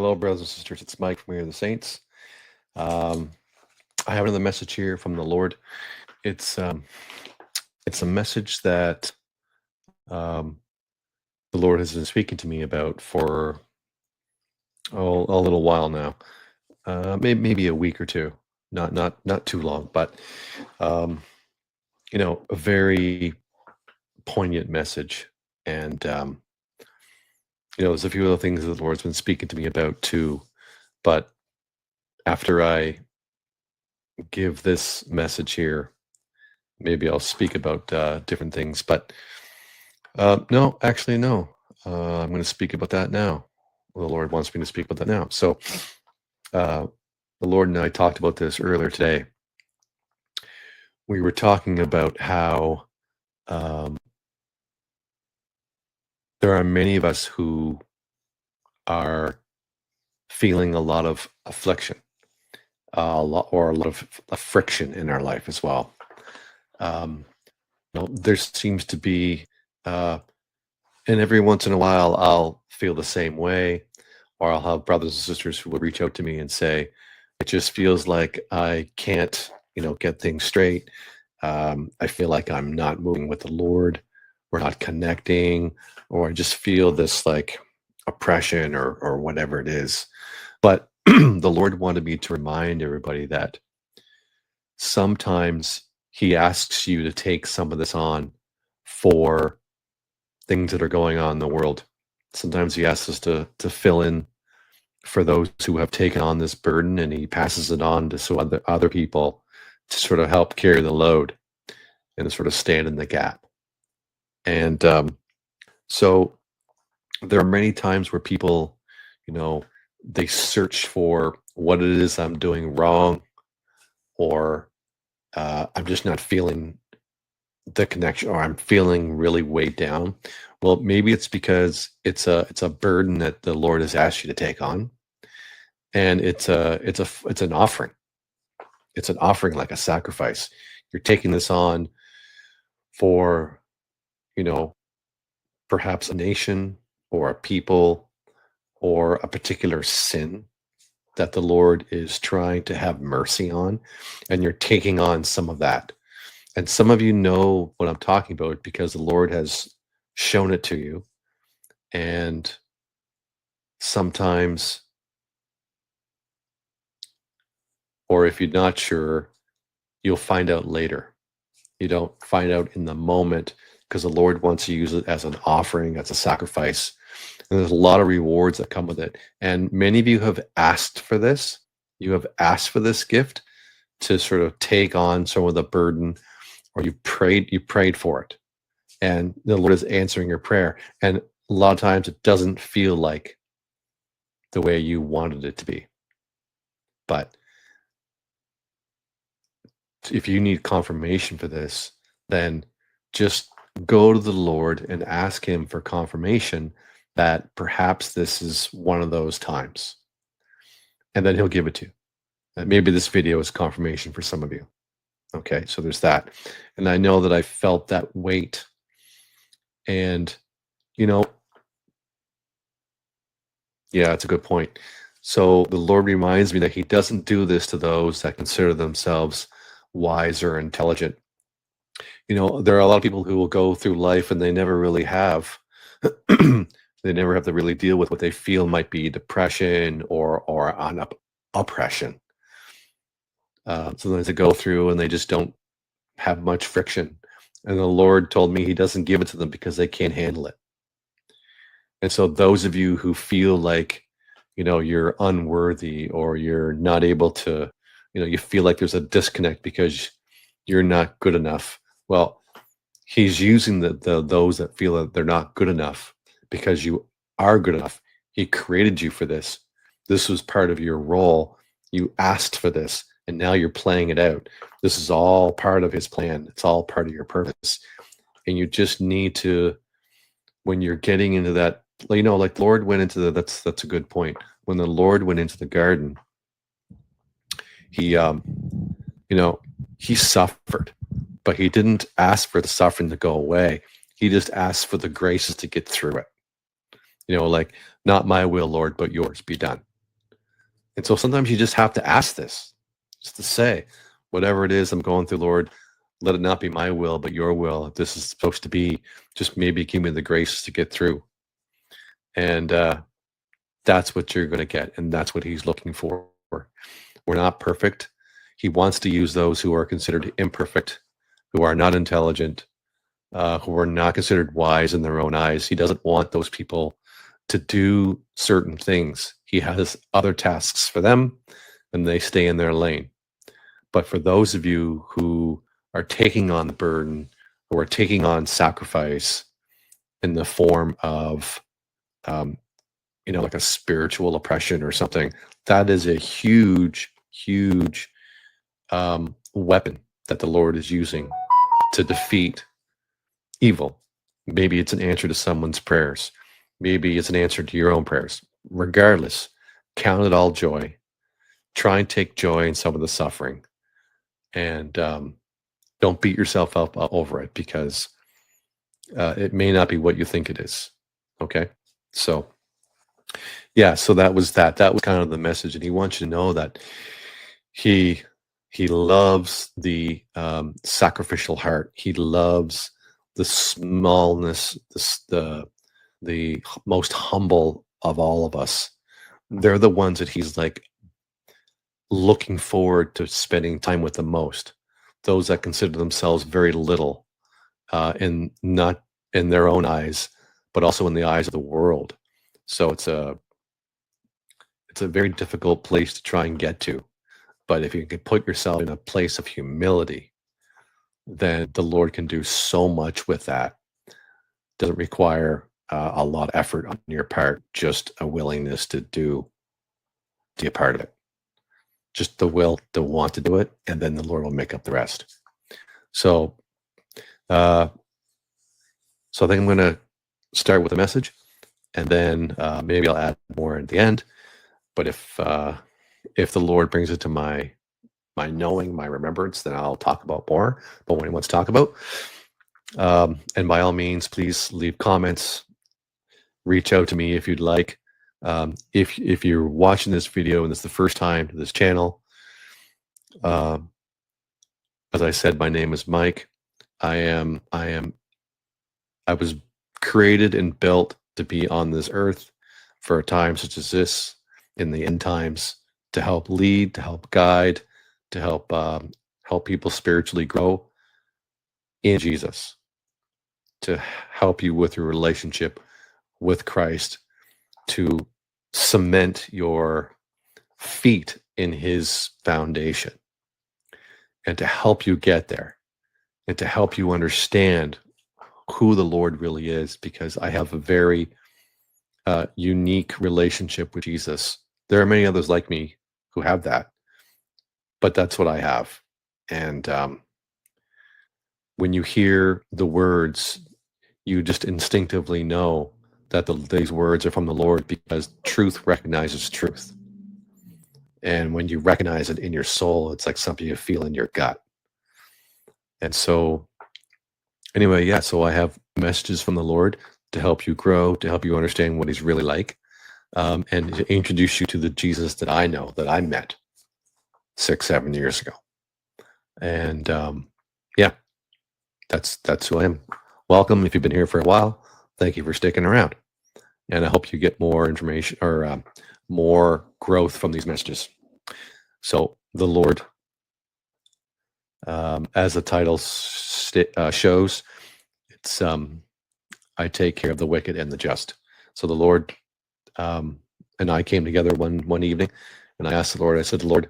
Hello, brothers and sisters. It's Mike from We Are the Saints. I have another message here from the Lord. It's a message that the Lord has been speaking to me about for a little while now, maybe a week or two, not too long, but a very poignant message, and there's a few other things that the Lord's been speaking to me about too, but after I give this message here, maybe I'll speak about different things, but no. I'm going to speak about that now. Well, the Lord wants me to speak about that now. So the Lord and I talked about this earlier today. We were talking about how there are many of us who are feeling a lot of affliction, a lot of friction in our life as well. There seems to be, and every once in a while, I'll feel the same way, or I'll have brothers and sisters who will reach out to me and say, "It just feels like I can't, get things straight. I feel like I'm not moving with the Lord. We're not connecting, or I just feel this like oppression or whatever it is." But the Lord wanted me to remind everybody that sometimes He asks you to take some of this on for things that are going on in the world. Sometimes He asks us to fill in for those who have taken on this burden, and He passes it on to other people to sort of help carry the load and to sort of stand in the gap. And so there are many times where people, they search for what it is I'm doing wrong, or I'm just not feeling the connection, or I'm feeling really weighed down. Well, maybe it's because it's a burden that the Lord has asked you to take on, and it's an offering. It's an offering, like a sacrifice. You're taking this on for, perhaps a nation or a people or a particular sin that the Lord is trying to have mercy on, and you're taking on some of that. And some of you know what I'm talking about because the Lord has shown it to you. And sometimes, or if you're not sure, you'll find out later. You don't find out in the moment because the Lord wants to use it as an offering, as a sacrifice. And there's a lot of rewards that come with it. And many of you have asked for this. You have asked for this gift to sort of take on some of the burden, or you prayed for it. And the Lord is answering your prayer. And a lot of times it doesn't feel like the way you wanted it to be. But if you need confirmation for this, then just go to the Lord and ask Him for confirmation that perhaps this is one of those times. And then He'll give it to you. And maybe this video is confirmation for some of you. Okay, so there's that. And I know that I felt that weight. And, yeah, it's a good point. So the Lord reminds me that He doesn't do this to those that consider themselves wise or intelligent. There are a lot of people who will go through life and they never really have. They never have to really deal with what they feel might be depression or oppression. Sometimes they go through and they just don't have much friction. And the Lord told me He doesn't give it to them because they can't handle it. And so those of you who feel like, you're unworthy, or you're not able to, you feel like there's a disconnect because you're not good enough. Well, He's using those that feel that they're not good enough because you are good enough. He created you for this. This was part of your role. You asked for this, and now you're playing it out. This is all part of His plan. It's all part of your purpose. And you just need to, when you're getting into that, like the Lord went into that's a good point. When the Lord went into the garden, He suffered, but He didn't ask for the suffering to go away. He just asked for the graces to get through it. Like, not my will, Lord, but yours be done. And so sometimes you just have to ask this, just to say, whatever it is I'm going through, Lord, let it not be my will, but your will. If this is supposed to be, just maybe give me the grace to get through. And that's what you're going to get. And that's what he's looking for. We're not perfect. He wants to use those who are considered imperfect, who are not intelligent, who are not considered wise in their own eyes. He doesn't want those people to do certain things. He has other tasks for them, and they stay in their lane. But for those of you who are taking on the burden, who are taking on sacrifice in the form of, like a spiritual oppression or something, that is a huge, huge weapon that the Lord is using to defeat evil. Maybe it's an answer to someone's prayers. Maybe it's an answer to your own prayers. Regardless, count it all joy. Try and take joy in some of the suffering. And don't beat yourself up over it, because it may not be what you think it is. Okay? So, yeah, so that was that. That was kind of the message. And he wants you to know that he loves the sacrificial heart. He loves the smallness, the most humble of all of us. They're the ones that he's like looking forward to spending time with the most. Those that consider themselves very little, in not in their own eyes, but also in the eyes of the world. So it's a very difficult place to try and get to. But if you can put yourself in a place of humility, then the Lord can do so much with that. Doesn't require a lot of effort on your part, just a willingness to be a part of it. Just the will to want to do it, and then the Lord will make up the rest. So, I think I'm going to start with a message, and then maybe I'll add more at the end. But if the Lord brings it to my knowing, my remembrance, then I'll talk about more. But when he wants to talk about, and by all means, please leave comments. Reach out to me if you'd like. If you're watching this video and it's the first time to this channel, as I said, my name is Mike. I was created and built to be on this earth for a time such as this, in the end times, to help lead, to help guide, to help people spiritually grow in Jesus, to help you with your relationship with Christ, to cement your feet in his foundation, and to help you get there, and to help you understand who the Lord really is, because I have a very unique relationship with Jesus. There are many others like me who have that, but that's what I have. And when you hear the words, you just instinctively know that these words are from the Lord, because truth recognizes truth. And when you recognize it in your soul, it's like something you feel in your gut. And so, anyway, yeah, so I have messages from the Lord to help you grow, to help you understand what he's really like, and to introduce you to the Jesus that I know, that I met 6-7 years ago. And yeah, that's who I am. Welcome. If you've been here for a while, thank you for sticking around. And I hope you get more information, or more growth from these messages. So the Lord, as the title shows, it's I take care of the wicked and the just. So the Lord and I came together one evening, and I asked the Lord, I said, Lord,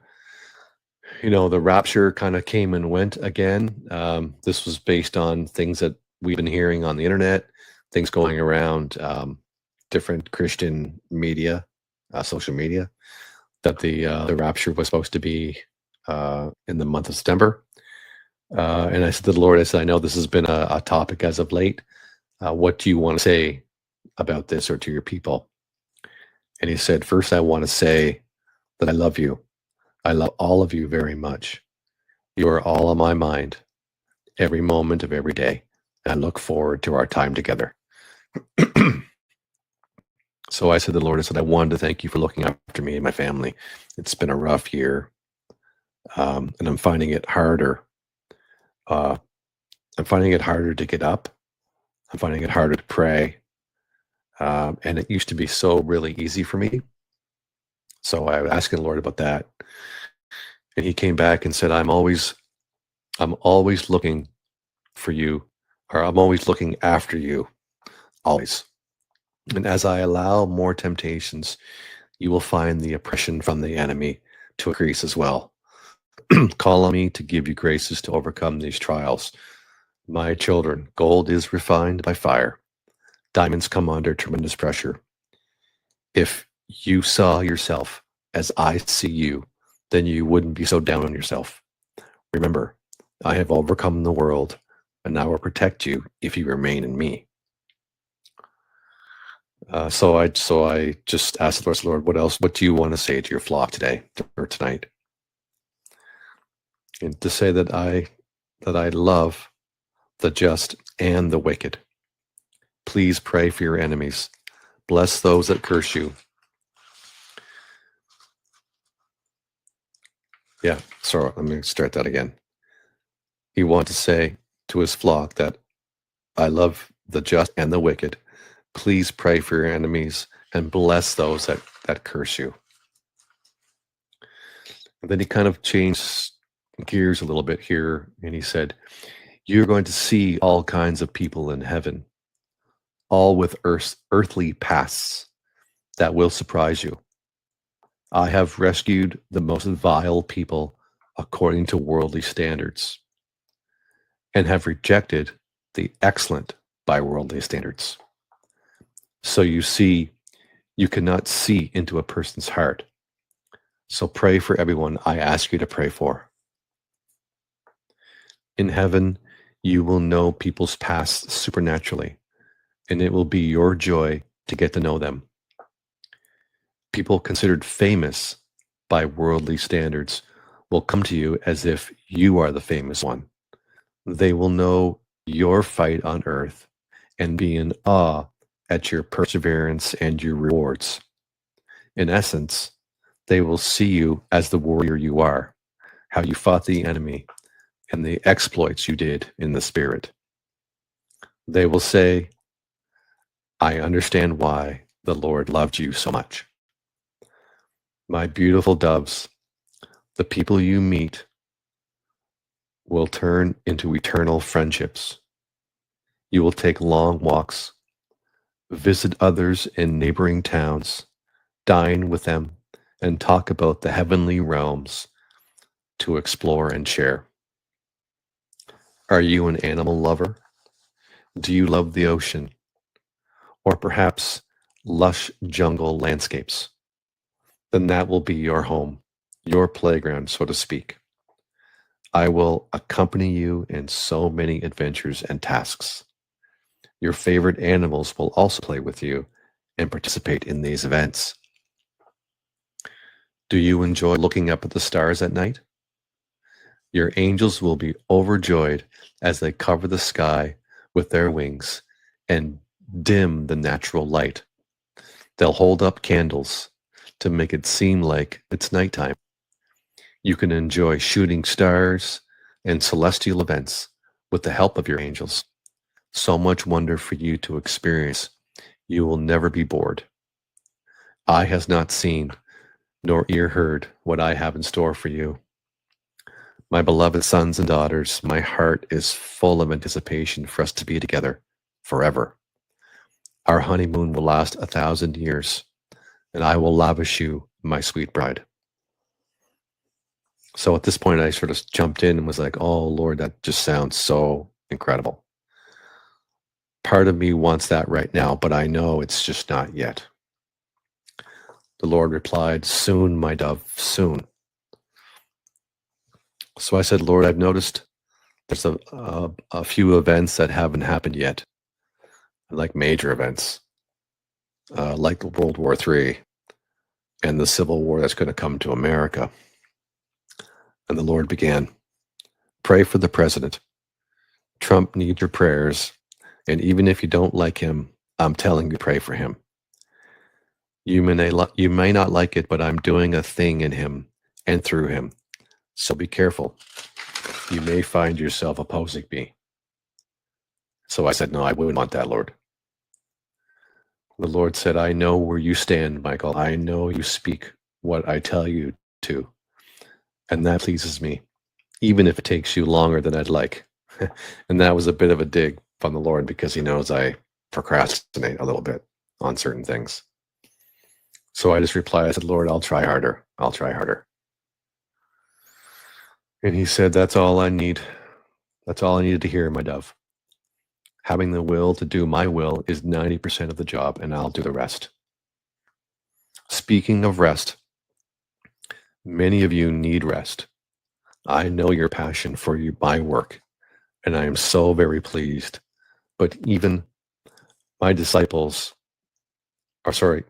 the rapture kind of came and went again. This was based on things that we've been hearing on the internet, things going around different Christian media, social media, that the rapture was supposed to be in the month of September. And I said to the Lord, I said, I know this has been a topic as of late. What do you want to say about this, or to your people? And he said, first, I want to say that I love you. I love all of you very much. You are all on my mind, every moment of every day. And I look forward to our time together. So I said to the Lord, I said, I wanted to thank you for looking after me and my family. It's been a rough year, and I'm finding it harder. Uh, I'm finding it harder to get up. I'm finding it harder to pray. And it used to be so really easy for me. So I was asking the Lord about that. And he came back and said, I'm always looking for you, or I'm always looking after you, always. And as I allow more temptations, you will find the oppression from the enemy to increase as well. Call on me to give you graces to overcome these trials. My children, gold is refined by fire. Diamonds come under tremendous pressure. If you saw yourself as I see you, then you wouldn't be so down on yourself. Remember, I have overcome the world, and I will protect you if you remain in me. So I just asked the Lord, what do you want to say to your flock today or tonight? And to say that I love the just and the wicked. Please pray for your enemies. Bless those that curse you. Yeah, sorry, let me start that again. He wants to say to his flock that I love the just and the wicked. Please pray for your enemies and bless those that curse you. And then he kind of changed gears a little bit here, and he said, you're going to see all kinds of people in heaven, all with earthly pasts that will surprise you. I have rescued the most vile people according to worldly standards, and have rejected the excellent by worldly standards. So you see, you cannot see into a person's heart. So pray for everyone I ask you to pray for. In heaven, you will know people's past supernaturally, and it will be your joy to get to know them. People considered famous by worldly standards will come to you as if you are the famous one. They will know your fight on earth and be in awe at your perseverance and your rewards. In essence, they will see you as the warrior you are, how you fought the enemy, and the exploits you did in the spirit. They will say, I understand why the Lord loved you so much. My beautiful doves, the people you meet will turn into eternal friendships. You will take long walks, visit others in neighboring towns, dine with them, and talk about the heavenly realms to explore and share. Are you an animal lover? Do you love the ocean? Or perhaps lush jungle landscapes? Then that will be your home, your playground, so to speak. I will accompany you in so many adventures and tasks. Your favorite animals will also play with you and participate in these events. Do you enjoy looking up at the stars at night? Your angels will be overjoyed as they cover the sky with their wings and dim the natural light. They'll hold up candles to make it seem like it's nighttime. You can enjoy shooting stars and celestial events with the help of your angels. So much wonder for you to experience. You will never be bored. Eye has not seen, nor ear heard what I have in store for you. My beloved sons and daughters, my heart is full of anticipation for us to be together forever. Our honeymoon will last 1,000 years, and I will lavish you, my sweet bride. So at this point, I sort of jumped in and was like, oh, Lord, that just sounds so incredible. Part of me wants that right now, but I know it's just not yet. The Lord replied, soon, my dove, soon. So I said, Lord, I've noticed there's a few events that haven't happened yet, like major events, like World War III and the Civil War that's going to come to America. And the Lord began, pray for the president. Trump needs your prayers, and even if you don't like him, I'm telling you, pray for him. You may not like it, but I'm doing a thing in him and through him. So be careful. You may find yourself opposing me. So I said, no, I wouldn't want that, Lord. The Lord said, I know where you stand, Michael. I know you speak what I tell you to. And that pleases me, even if it takes you longer than I'd like. And that was a bit of a dig from the Lord because he knows I procrastinate a little bit on certain things. So I just replied, I said, Lord, I'll try harder. I'll try harder. And he said, that's all I need. That's all I needed to hear, my dove. Having the will to do my will is 90% of the job, and I'll do the rest. Speaking of rest, many of you need rest. I know your passion for my work, and I am so very pleased. But even my disciples,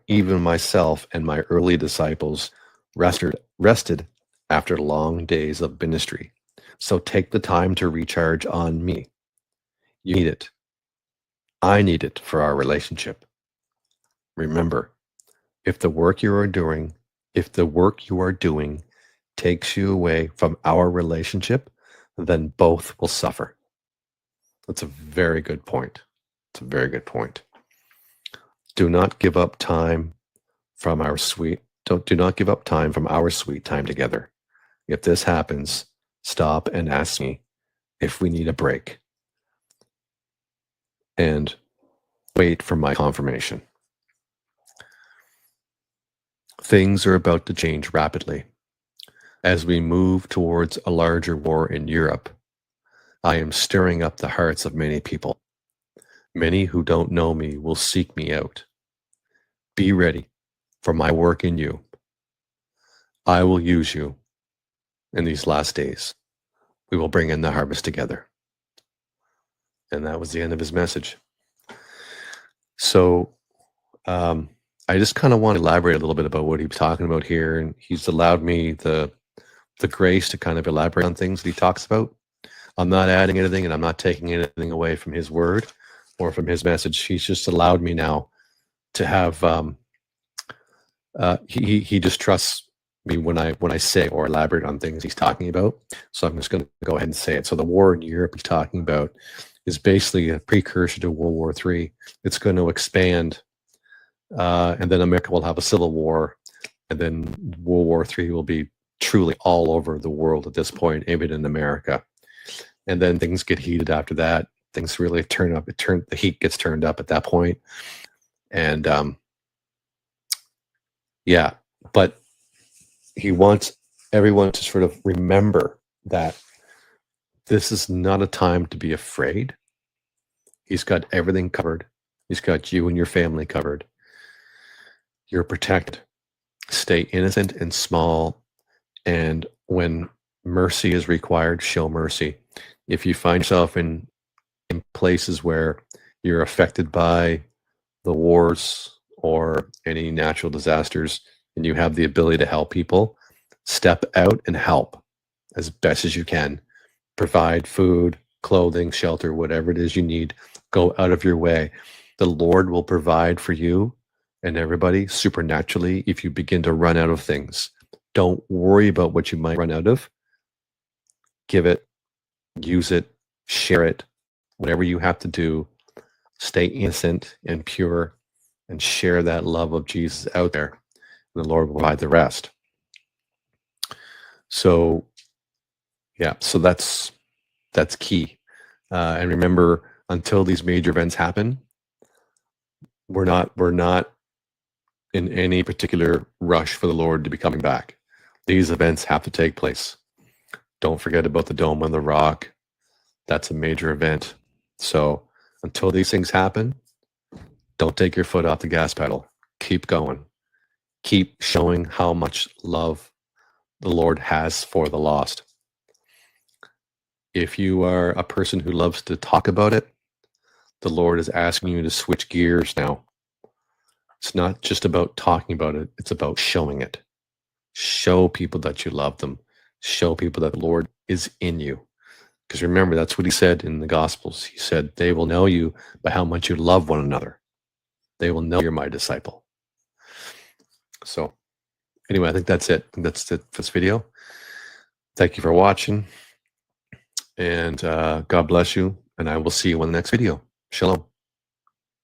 even myself and my early disciples rested after long days of ministry. So take the time to recharge on me. You need it. I need it for our relationship. Remember, if the work you are doing takes you away from our relationship, then both will suffer. That's a very good point. It's a very good point. Do not give up time from our sweet time together. If this happens, stop and ask me if we need a break. And wait for my confirmation. Things are about to change rapidly. As we move towards a larger war in Europe, I am stirring up the hearts of many people. Many who don't know me will seek me out. Be ready for my work in you. I will use you in these last days. We will bring in the harvest together. And that was the end of his message. So I just kind of want to elaborate a little bit about what he was talking about here. And he's allowed me the grace to kind of elaborate on things that he talks about. I'm not adding anything and I'm not taking anything away from his word or from his message. He's just allowed me now to have, he just trusts me when I say or elaborate on things he's talking about. So I'm just going to go ahead and say it. So the war in Europe he's talking about is basically a precursor to World War III. It's going to expand, and then America will have a civil war, and then World War III will be truly all over the world at this point, even in America. And then things get heated after that. Things really turn up. The heat gets turned up at that point. And yeah, but he wants everyone to sort of remember that this is not a time to be afraid. He's got everything covered. He's got you and your family covered. You're protected. Stay innocent and small. And when mercy is required, show mercy. If you find yourself in places where you're affected by the wars or any natural disasters and you have the ability to help people, step out and help as best as you can. Provide food, clothing, shelter, whatever it is you need. Go out of your way. The Lord will provide for you and everybody supernaturally if you begin to run out of things. Don't worry about what you might run out of. Give it, use it, share it, whatever you have to do. Stay innocent and pure and share that love of Jesus out there. And the Lord will provide the rest. So, yeah, so that's key. And remember, until these major events happen, we're not in any particular rush for the Lord to be coming back. These events have to take place. Don't forget about the Dome on the Rock. That's a major event. So until these things happen, don't take your foot off the gas pedal. Keep going. Keep showing how much love the Lord has for the lost. If you are a person who loves to talk about it, the Lord is asking you to switch gears now. It's not just about talking about it, it's about showing it. Show people that you love them. Show people that the Lord is in you. Because remember, that's what he said in the Gospels. He said, they will know you by how much you love one another. They will know you're my disciple. So anyway, I think that's it. That's it for this video. Thank you for watching, and God bless you, and I will see you in the next video. Shalom.